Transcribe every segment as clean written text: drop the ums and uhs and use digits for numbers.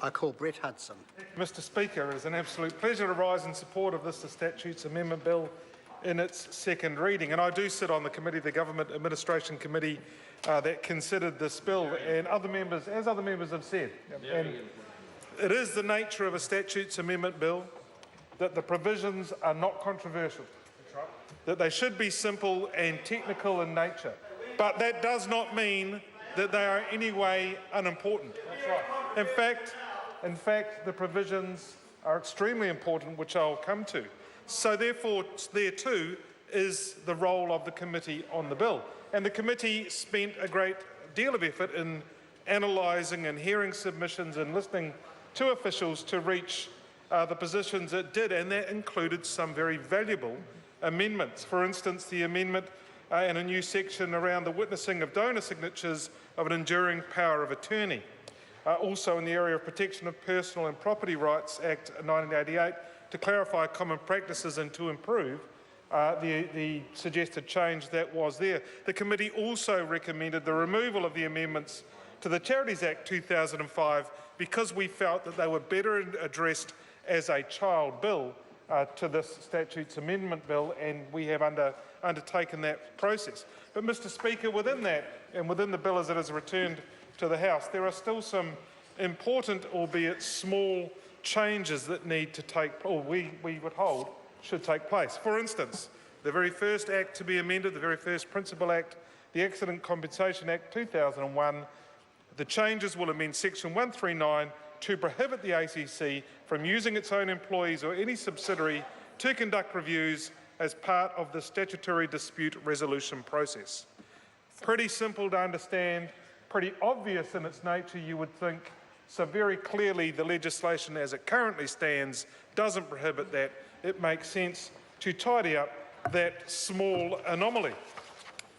I call Brett Hudson. Mr Speaker, it is an absolute pleasure to rise in support of this Statutes Amendment Bill in its second reading. And I do sit on the committee, the Government Administration Committee, that considered this bill, and other members have said. And it is the nature of a Statutes Amendment Bill that the provisions are not controversial, that they should be simple and technical in nature. But that does not mean that they are in any way unimportant. In fact, the provisions are extremely important, which I'll come to. So therefore, there too is the role of the committee on the bill. And the committee spent a great deal of effort in analysing and hearing submissions and listening to officials to reach the positions it did, and that included some very valuable amendments. For instance, the amendment and a new section around the witnessing of donor signatures of an enduring power of attorney. Also in the area of Protection of Personal and Property Rights Act 1988 to clarify common practices and to improve the suggested change that was there. The committee also recommended the removal of the amendments to the Charities Act 2005 because we felt that they were better addressed as a child bill to this Statutes Amendment Bill, and we have undertaken that process. But Mr Speaker, within that and within the bill as it is returned to the House, there are still some important, albeit small, changes that need to take, or we would hold should take place. For instance, the very first act to be amended, the very first principal act, the Accident Compensation Act 2001, the changes will amend Section 139 to prohibit the ACC from using its own employees or any subsidiary to conduct reviews as part of the statutory dispute resolution process. Pretty simple to understand, pretty obvious in its nature, you would think. So very clearly the legislation as it currently stands doesn't prohibit that. It makes sense to tidy up that small anomaly.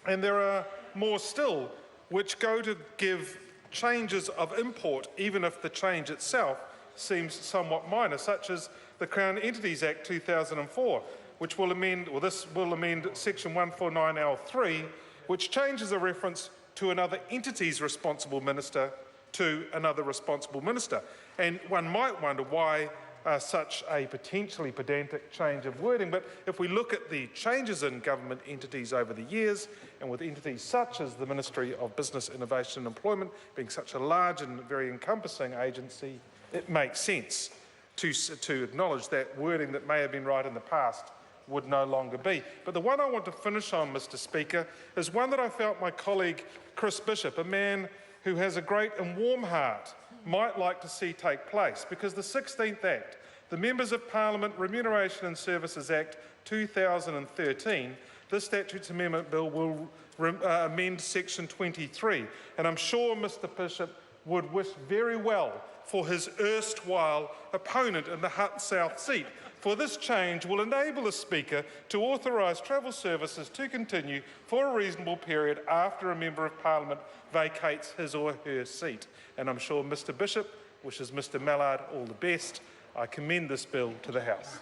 And there are more still which go to give changes of import, even if the change itself seems somewhat minor, such as the Crown Entities Act 2004, which will amend, or this will amend Section 149L3, which changes a reference to another entity's responsible minister to another responsible minister. And one might wonder why such a potentially pedantic change of wording, but if we look at the changes in government entities over the years, and with entities such as the Ministry of Business, Innovation and Employment being such a large and very encompassing agency, it makes sense to acknowledge that wording that may have been right in the past would no longer be. But the one I want to finish on, Mr Speaker, is one that I felt my colleague Chris Bishop, a man who has a great and warm heart, might like to see take place, because the 16th Act, the Members of Parliament Remuneration and Services Act 2013, this Statutes Amendment Bill will amend Section 23, and I'm sure Mr Bishop would wish very well for his erstwhile opponent in the Hutt South seat, for this change will enable the Speaker to authorise travel services to continue for a reasonable period after a Member of Parliament vacates his or her seat. And I'm sure Mr Bishop wishes Mr Mallard all the best. I commend this bill to the House.